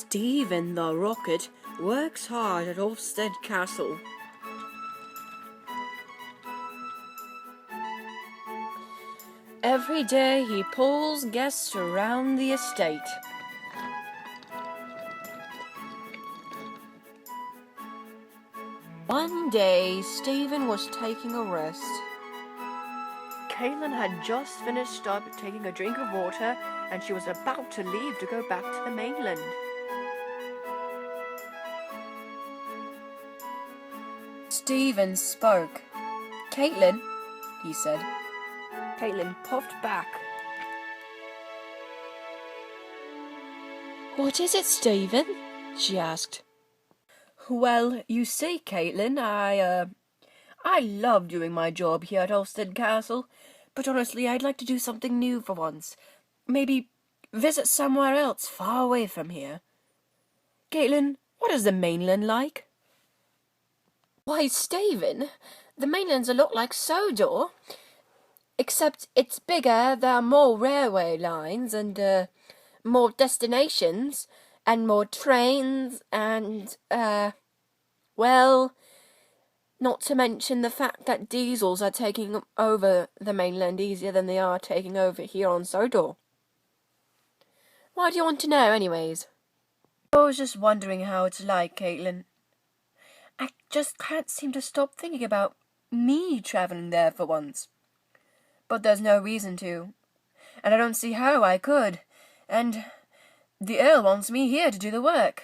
Stephen the Rocket works hard at Olfstead Castle. Every day he pulls guests around the estate. One day, Stephen was taking a rest. Caitlin had just finished up taking a drink of water, and she was about to leave to go back to the mainland. Stephen spoke. "Caitlin," he said. Caitlin puffed back. "What is it, Stephen?" she asked. "Well, you see, Caitlin, I love doing my job here at Olfstead Castle, but honestly, I'd like to do something new for once. Maybe visit somewhere else far away from here. Caitlin, what is the mainland like?" "Why, Stephen, the mainland's a lot like Sodor, except it's bigger, there are more railway lines and more destinations and more trains and, well, not to mention the fact that diesels are taking over the mainland easier than they are taking over here on Sodor. Why do you want to know, anyways?" "I was just wondering how it's like, Caitlin. I just can't seem to stop thinking about me travelling there for once. But there's no reason to, and I don't see how I could, and the Earl wants me here to do the work."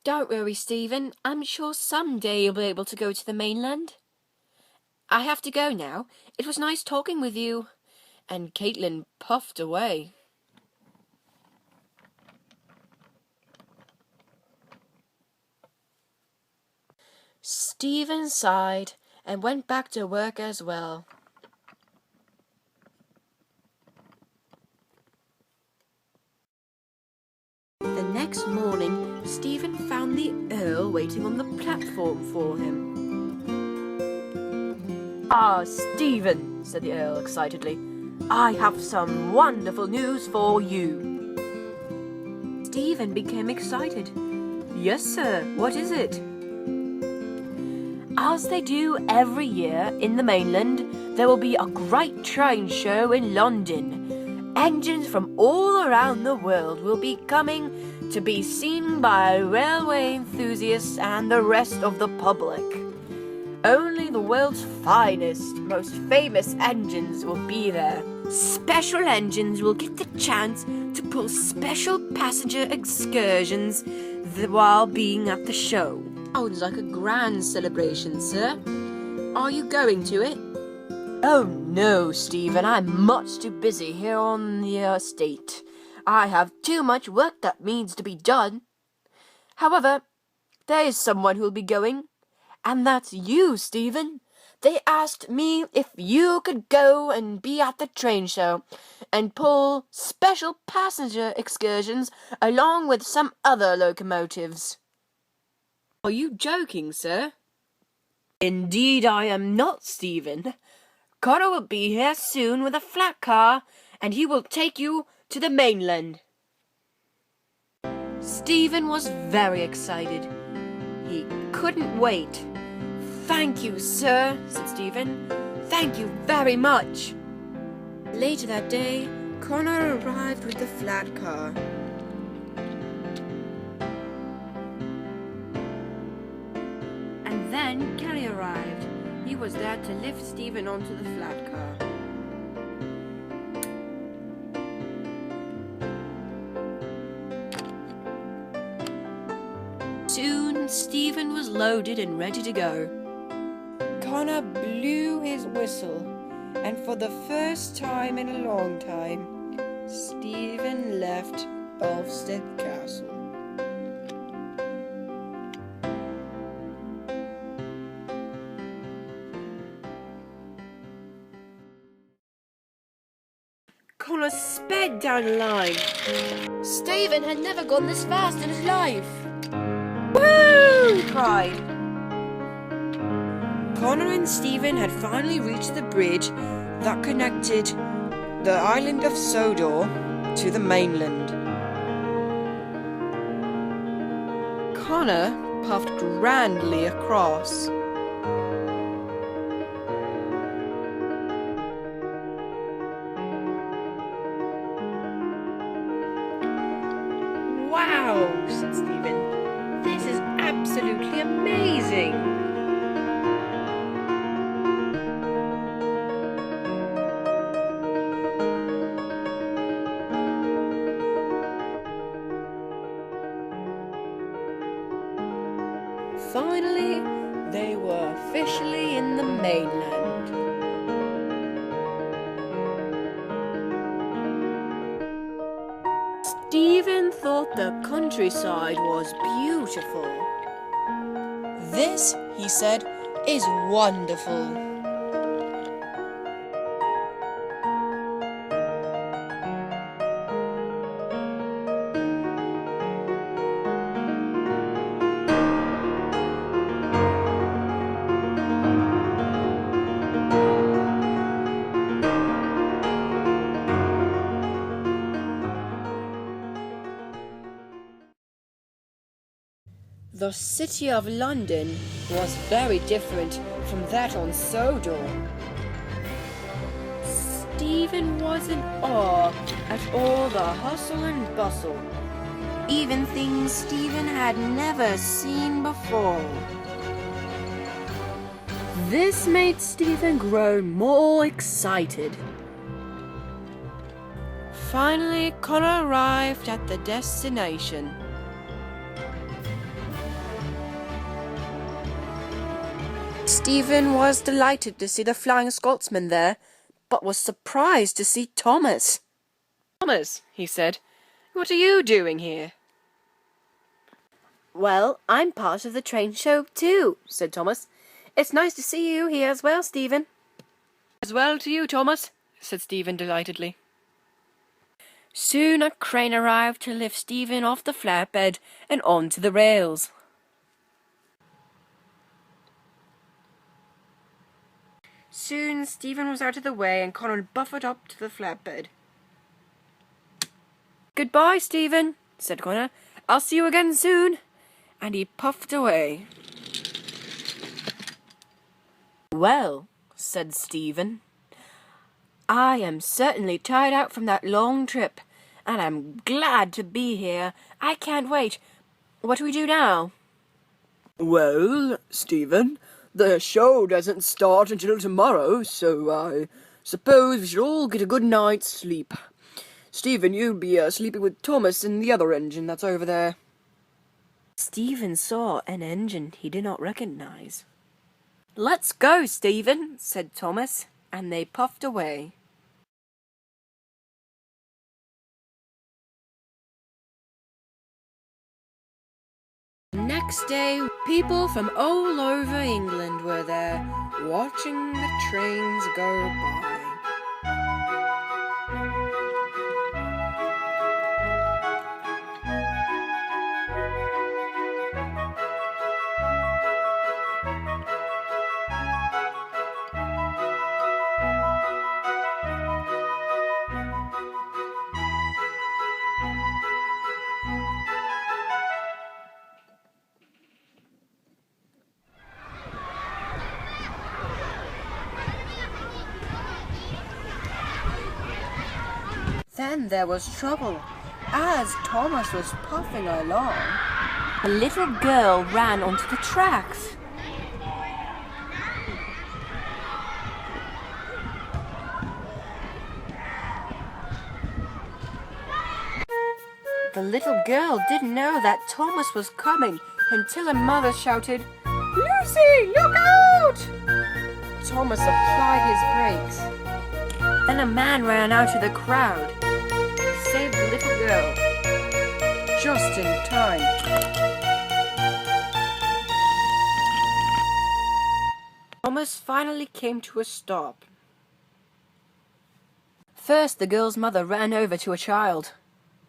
"Don't worry, Stephen. I'm sure someday you'll be able to go to the mainland. I have to go now. It was nice talking with you." And Caitlin puffed away. Stephen sighed and went back to work as well. The next morning, Stephen found the Earl waiting on the platform for him. "Ah, Stephen," said the Earl excitedly, "I have some wonderful news for you." Stephen became excited. "Yes, sir, what is it?" "As they do every year in the mainland, there will be a great train show in London. Engines from all around the world will be coming to be seen by railway enthusiasts and the rest of the public. Only the world's finest, most famous engines will be there. Special engines will get the chance to pull special passenger excursions while being at the show." "Sounds like a grand celebration, sir. Are you going to it?" "Oh no, Stephen, I'm much too busy here on the estate. I have too much work that needs to be done. However, there is someone who'll be going, and that's you, Stephen. They asked me if you could go and be at the train show and pull special passenger excursions along with some other locomotives." "Are you joking, sir?" "Indeed I am not, Stephen. Connor will be here soon with a flat car, and he will take you to the mainland." Stephen was very excited. He couldn't wait. "Thank you, sir," said Stephen. "Thank you very much." Later that day, Connor arrived with the flat car. And then Kelly arrived. He was there to lift Stephen onto the flat car. Soon, Stephen was loaded and ready to go. Connor blew his whistle, and for the first time in a long time, Stephen left Olfstead Castle. Connor sped down the line. Stephen had never gone this fast in his life. "Woo!" he cried. Connor and Stephen had finally reached the bridge that connected the island of Sodor to the mainland. Connor puffed grandly across. Wow, said Stephen. This is absolutely amazing. Finally, they were officially in the mainland. Stephen thought the countryside was beautiful. This, he said, is wonderful. The city of London was very different from that on Sodor. Stephen was in awe at all the hustle and bustle, even things Stephen had never seen before. This made Stephen grow more excited. Finally, Connor arrived at the destination. Stephen was delighted to see the Flying Scotsman there, but was surprised to see Thomas. "Thomas," he said, "what are you doing here?" "Well, I'm part of the train show too," said Thomas. "It's nice to see you here as well, Stephen." "As well to you, Thomas," said Stephen delightedly. Soon a crane arrived to lift Stephen off the flatbed and onto the rails. Soon Stephen was out of the way and Connor buffered up to the flatbed. "Goodbye, Stephen," said Connor. "I'll see you again soon." And he puffed away. "Well," said Stephen, "I am certainly tired out from that long trip, and I'm glad to be here. I can't wait. What do we do now?" "Well, Stephen, the show doesn't start until tomorrow, so I suppose we should all get a good night's sleep. Stephen, you'll be sleeping with Thomas in the other engine that's over there." Stephen saw an engine he did not recognize. "Let's go, Stephen," said Thomas, and they puffed away. Next day, people from all over England were there, watching the trains go by. Then there was trouble. As Thomas was puffing along, a little girl ran onto the tracks. The little girl didn't know that Thomas was coming until her mother shouted, "Lucy, look out!" Thomas applied his brakes. Then a man ran out of the crowd, saved the little girl, just in time. Thomas finally came to a stop. First, the girl's mother ran over to her child.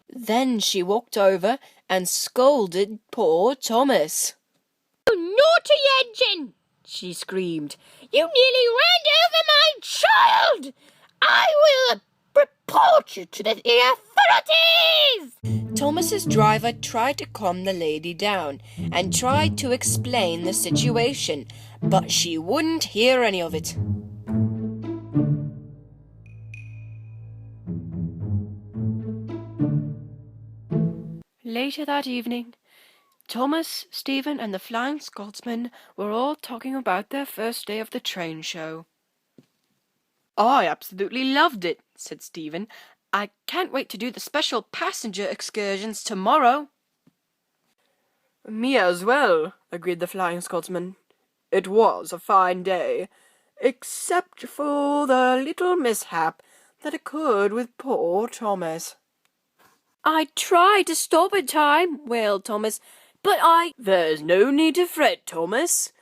Then she walked over and scolded poor Thomas. "You naughty engine!" she screamed. "You nearly ran over my child! I will Report you to the authorities! Thomas's driver tried to calm the lady down and tried to explain the situation, but she wouldn't hear any of it. Later that evening, Thomas, Stephen, and the Flying Scotsman were all talking about their first day of the train show. I absolutely loved it, said Stephen. I can't wait to do the special passenger excursions tomorrow. Me as well, agreed the Flying Scotsman. It was a fine day, except for the little mishap that occurred with poor Thomas. I tried to stop in time, wailed Thomas, but There's no need to fret, Thomas.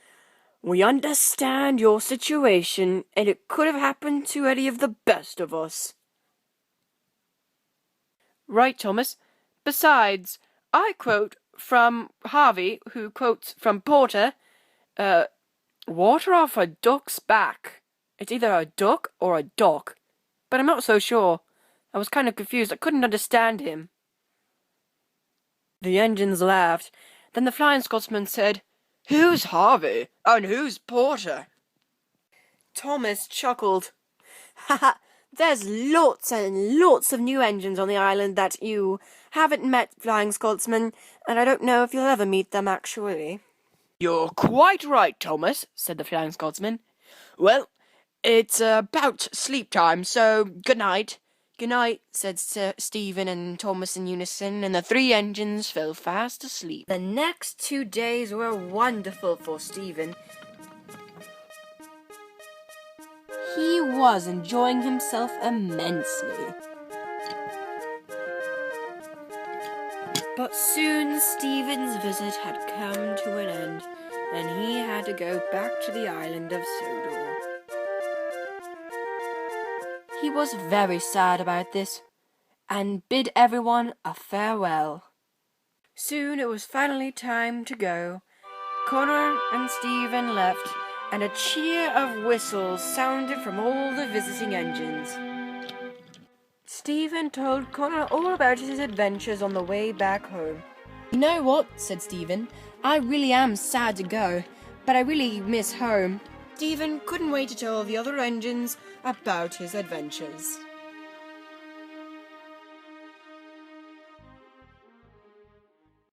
We understand your situation, and it could have happened to any of the best of us. Right, Thomas. Besides, I quote from Harvey, who quotes from Porter, water off a duck's back. It's either a duck or a dock, but I'm not so sure. I was kind of confused. I couldn't understand him. The engines laughed. Then the Flying Scotsman said, Who's Harvey, and who's Porter? Thomas chuckled. Ha! There's lots and lots of new engines on the island that you haven't met, Flying Scotsman, and I don't know if you'll ever meet them, actually. You're quite right, Thomas, said the Flying Scotsman. Well, it's about sleep time, so good night. Good night, said Sir Stephen and Thomas in unison, and the three engines fell fast asleep. The next 2 days were wonderful for Stephen. He was enjoying himself immensely. But soon Stephen's visit had come to an end, and he had to go back to the island of Sodor. He was very sad about this, and bid everyone a farewell. Soon it was finally time to go. Connor and Stephen left, and a cheer of whistles sounded from all the visiting engines. Stephen told Connor all about his adventures on the way back home. You know what, said Stephen, I really am sad to go, but I really miss home. Stephen couldn't wait to tell the other engines about his adventures.